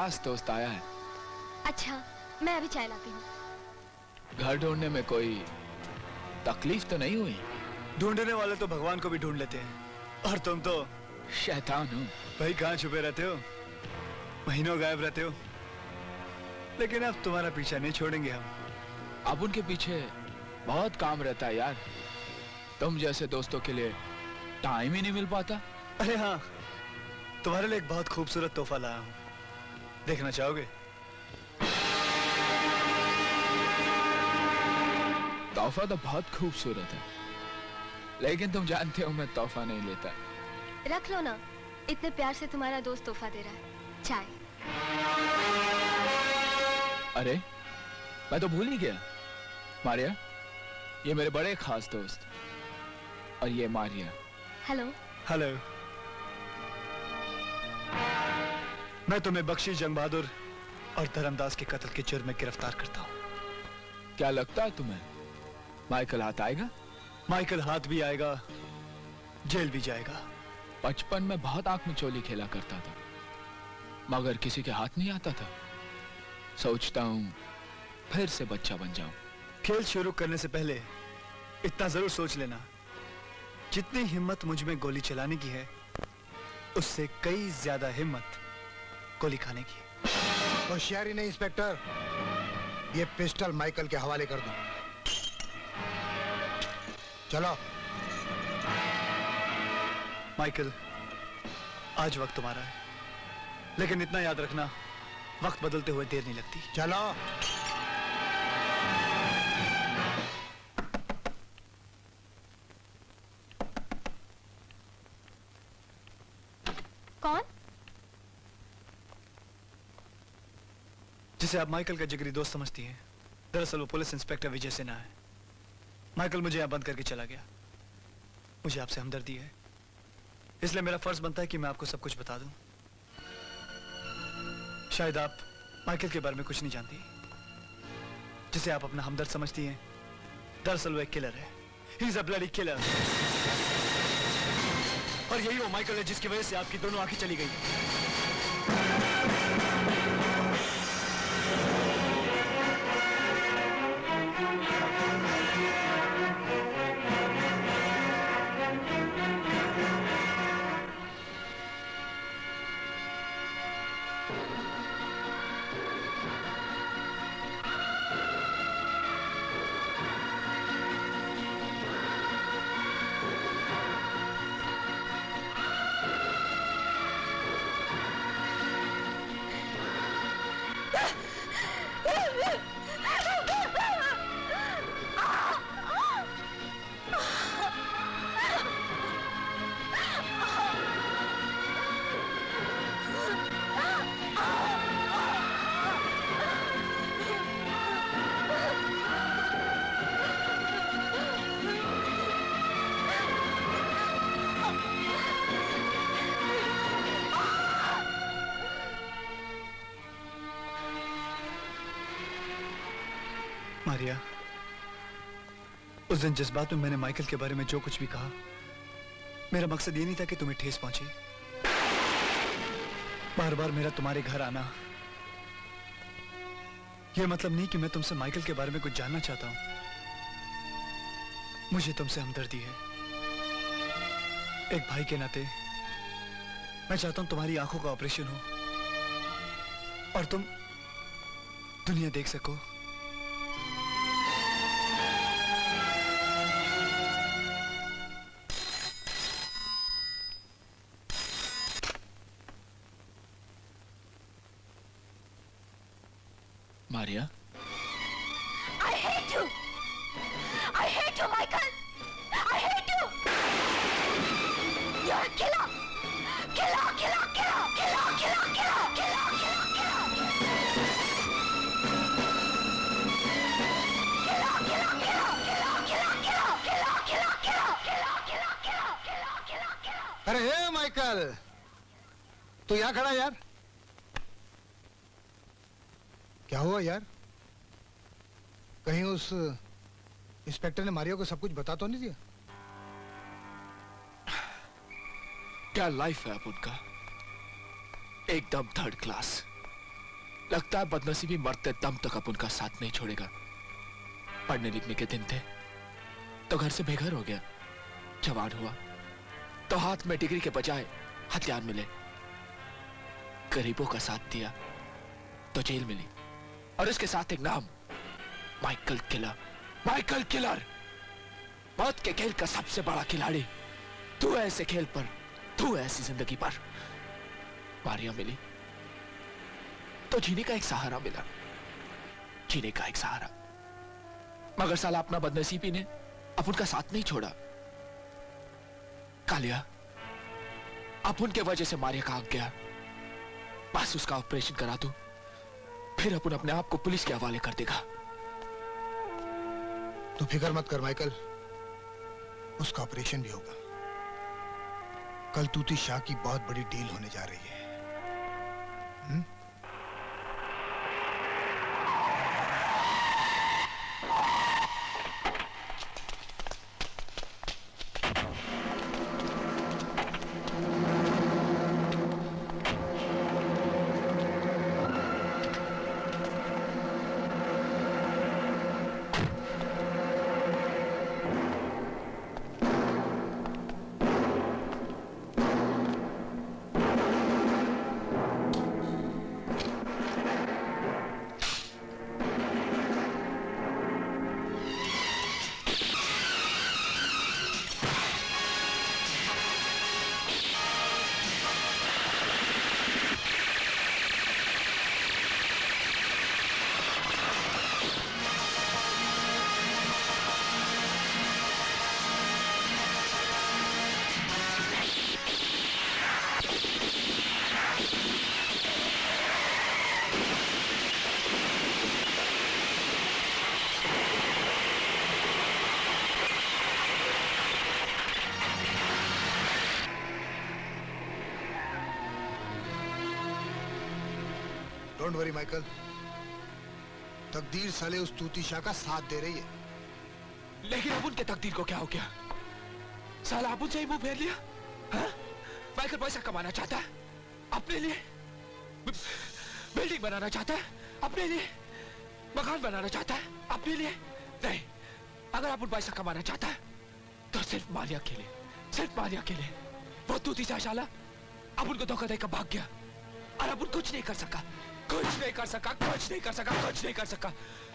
खास दोस्त आया है। अच्छा, मैं अभी चाय लाती हूँ। घर ढूंढने में कोई तकलीफ तो नहीं हुई? ढूंढने वाले तो भगवान को भी ढूंढ लेते हैं, और तुम तो शैतान हो। भाई कहाँ छुपे रहते हो, महीनों गायब रहते हो। लेकिन अब तुम्हारा पीछा नहीं छोड़ेंगे हम। अब उनके पीछे बहुत काम रहता है यार। तुम जैसे दोस्तों के लिए टाइम ही नहीं मिल पाता। अरे हाँ, तुम्हारे लिए एक बहुत खूबसूरत तोहफा लाया हूँ, देखना चाहोगे? तोहफा तो बहुत खूबसूरत है, लेकिन तुम जानते हो मैं तोहफा नहीं लेता। रख लो ना, इतने प्यार से तुम्हारा दोस्त तोहफा दे रहा है। चाय। अरे मैं तो भूल ही गया। मारिया, ये मेरे बड़े खास दोस्त, और ये मारिया। हेलो। हेलो। मैं तुम्हें बख्शी, जंग बहादुर और धर्मदास के कत्ल के जुर्म में गिरफ्तार करता हूँ। क्या लगता है तुम्हें माइकल हाथ आएगा? माइकल हाथ भी आएगा, जेल भी जाएगा। बचपन में बहुत आंख में चोली खेला करता था, मगर किसी के हाथ नहीं आता था। सोचता हूँ फिर से बच्चा बन जाऊं। खेल शुरू करने से पहले इतना जरूर सोच लेना, जितनी हिम्मत मुझ में गोली चलाने की है, उससे कई ज्यादा हिम्मत गोली खाने की। होशियारी नहीं इंस्पेक्टर, ये पिस्टल माइकल के हवाले कर दो। चलो। माइकल, आज वक्त तुम्हारा है, लेकिन इतना याद रखना, वक्त बदलते हुए देर नहीं लगती। चलो। कौन? जिसे आप माइकल का जिगरी दोस्त समझती हैं, दरअसल वो पुलिस इंस्पेक्टर विजय सिन्हा है। माइकल मुझे यहाँ बंद करके चला गया। मुझे आपसे हमदर्दी है, इसलिए मेरा फर्ज बनता है कि मैं आपको सब कुछ बता दूं। शायद आप माइकल के बारे में कुछ नहीं जानती, जिसे आप अपना हमदर्द समझती हैं। दरअसल वो एक किलर है। He is a bloody killer। और यही वो माइकल है जिसकी वजह से आपकी दोनों आंखें चली गई। मारिया, उस दिन जिस बात में मैंने माइकल के बारे में जो कुछ भी कहा, मेरा मकसद ये नहीं था कि तुम्हें ठेस पहुंचे। बार बार मेरा तुम्हारे घर आना, यह मतलब नहीं कि मैं तुमसे माइकल के बारे में कुछ जानना चाहता हूं। मुझे तुमसे हमदर्दी है। एक भाई के नाते मैं चाहता हूं तुम्हारी आंखों का ऑपरेशन हो और तुम दुनिया देख सको। Maria, I hate you! I hate you, Michael! I hate you! You're a killer! Killer, killer, killer, killer, killer, killer, killer, killer, killer! Killer, killer, killer, killer, killer, killer, killer, killer, killer, killer, killer, killer, killer, killer, killer! अरे हे Michael, तू यहाँ खड़ा यार? क्या हुआ यार? कहीं उस इंस्पेक्टर ने मारिया को सब कुछ बता तो नहीं दिया? क्या लाइफ है अब उनका, एकदम थर्ड क्लास। लगता है बदनसीबी मरते दम तक अपन का साथ नहीं छोड़ेगा। पढ़ने लिखने के दिन थे तो घर से बेघर हो गया, जवान हुआ तो हाथ में डिग्री के बजाय हथियार मिले, गरीबों का साथ दिया तो जेल मिली, और इसके साथ एक नाम, माइकल किलर। माइकल किलर, मौत के खेल का सबसे बड़ा खिलाड़ी। तू ऐसे खेल पर, तू ऐसी जिंदगी पर। मारिया मिली तो जीने का एक सहारा मिला, जीने का एक सहारा। मगर साला अपना बदनसीबी ने अपन का साथ नहीं छोड़ा। कालिया, अपन के वजह से मारिया का आग गया, बस उसका ऑपरेशन करा दूं, फिर अपन अपने आप को पुलिस के हवाले कर देगा। तू फिक्र मत कर माइकल, उसका ऑपरेशन भी होगा। कल तूती शाह की बहुत बड़ी डील होने जा रही है। डोंट वरी माइकल, तकदीर साले उस तूती शाह का साथ दे रही है। लेकिन अब उनके तकदीर को क्या हो गया? साला अब उनसे ही मुंह फेर लिया। हाँ? माइकल पैसा कमाना चाहता है अपने लिए, बिल्डिंग बनाना चाहता है अपने लिए, मकान बनाना चाहता है अपने लिए। नहीं, अगर आप उन पैसा कमाना चाहता है तो सिर्फ मारिया के लिए, सिर्फ मारिया के लिए। वो तूती शाह साला अब उनको धोखा देकर भाग गया, और अब उन कुछ नहीं कर सका, कुछ नहीं कर सका, कुछ नहीं कर सका, कुछ नहीं कर सका।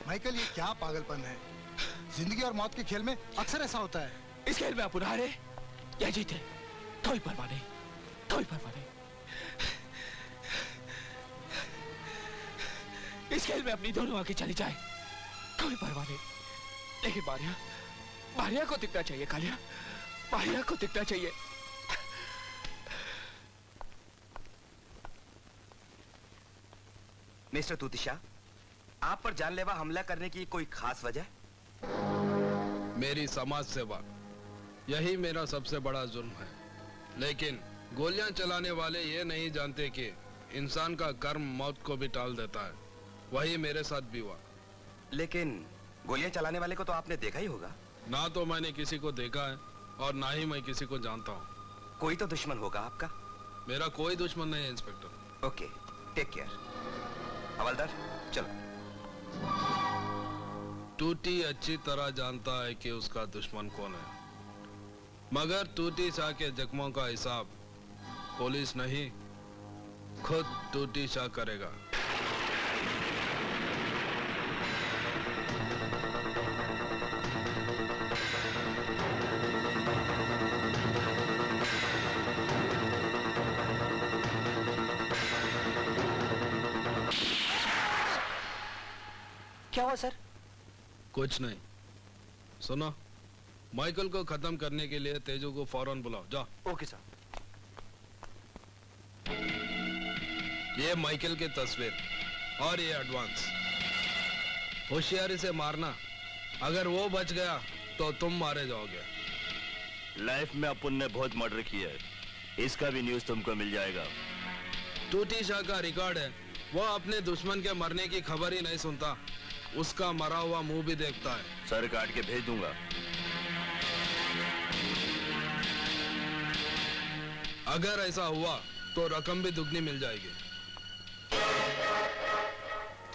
माइकल, ये क्या पागलपन है? जिंदगी और मौत के खेल में अक्सर ऐसा होता है। इस खेल में अपन हारे या जीते कोई परवाह नहीं, कोई परवाह नहीं। इस खेल में अपनी दोनों आंखें चली जाए कोई परवाह नहीं, लेकिन मारिया, मारिया को दिखना चाहिए कालिया, मारिया को दिखना चाहिए। मिस्टर तूती शाह, आप पर जानलेवा हमला करने की कोई खास वजह? मेरी समाज सेवा, यही मेरा सबसे बड़ा जुर्म है। लेकिन गोलियां चलाने वाले ये नहीं जानते कि इंसान का कर्म मौत को भी टाल देता है। वही मेरे साथ भी हुआ। लेकिन गोलियां चलाने वाले को तो आपने देखा ही होगा। ना तो मैंने किसी को देखा है और ना ही मैं किसी को जानता हूँ। कोई तो दुश्मन होगा आपका। मेरा कोई दुश्मन नहीं है इंस्पेक्टर। Okay, take care. हवलदार चलो। टूटी अच्छी तरह जानता है कि उसका दुश्मन कौन है, मगर टूटी शाह के जख्मों का हिसाब पुलिस नहीं, खुद टूटी शाह करेगा। क्या हुआ सर? कुछ नहीं। सुनो, माइकल को खत्म करने के लिए तेजू को फौरन बुलाओ। जा। Okay sir. ये माइकल की तस्वीर और ये एडवांस। होशियारी से मारना, अगर वो बच गया तो तुम मारे जाओगे। लाइफ में अपन ने बहुत मर्डर किया है, इसका भी न्यूज़ तुमको मिल जाएगा। टूटी शाह का रिकॉर्ड है, वो अपने दुश्मन के मरने की खबर ही नहीं सुनता, उसका मरा हुआ मुंह भी देखता है। सर काट के भेज दूंगा। अगर ऐसा हुआ तो रकम भी दुगनी मिल जाएगी।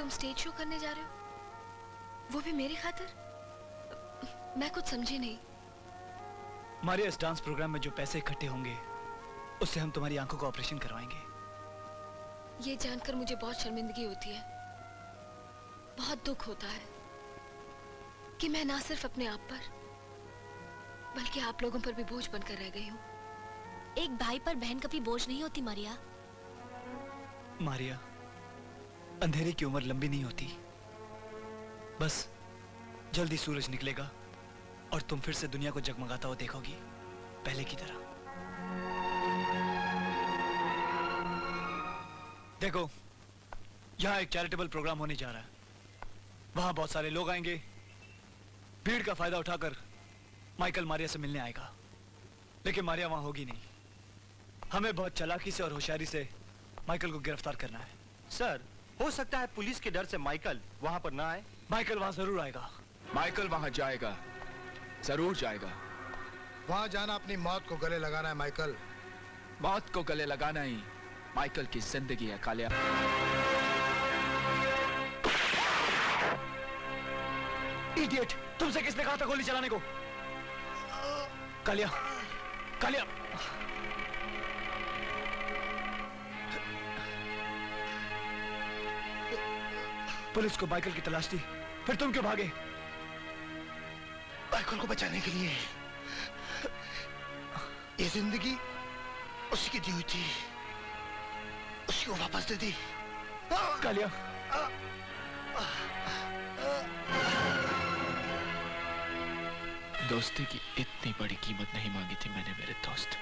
तुम स्टेज शो करने जा रहे हो, वो भी मेरी खातिर? मैं कुछ समझी नहीं। हमारे इस डांस प्रोग्राम में जो पैसे इकट्ठे होंगे उससे हम तुम्हारी आंखों का ऑपरेशन करवाएंगे। ये जानकर मुझे बहुत शर्मिंदगी होती है, बहुत दुख होता है कि मैं ना सिर्फ अपने आप पर बल्कि आप लोगों पर भी बोझ बनकर रह गई हूँ। एक भाई पर बहन कभी बोझ नहीं होती मारिया। मारिया, अंधेरे की उम्र लंबी नहीं होती। बस जल्दी सूरज निकलेगा और तुम फिर से दुनिया को जगमगाता हुआ देखोगी, पहले की तरह। देखो, यहाँ एक चैरिटेबल प्रोग्राम होने जा रहा है। वहां बहुत सारे लोग आएंगे। भीड़ का फायदा उठाकर माइकल मारिया से मिलने आएगा, लेकिन मारिया वहां होगी नहीं। हमें बहुत चालाकी से और होशियारी से माइकल को गिरफ्तार करना है। सर, हो सकता है पुलिस के डर से माइकल वहां पर ना आए। माइकल वहां जरूर आएगा। माइकल वहां जाएगा, जरूर जाएगा। वहां जाना अपनी मौत को गले लगाना है माइकल। मौत को गले लगाना ही माइकल की जिंदगी है कालिया। इडियट, तुमसे किसने कहा था गोली चलाने को? कालिया, कालिया। पुलिस को माइकल की तलाश थी, फिर तुम क्यों भागे? माइकल को बचाने के लिए। ये जिंदगी उसी की दी हुई थी, उसी को वापस दे दी। कालिया, दोस्ती की इतनी बड़ी कीमत नहीं मांगी थी मैंने मेरे दोस्त।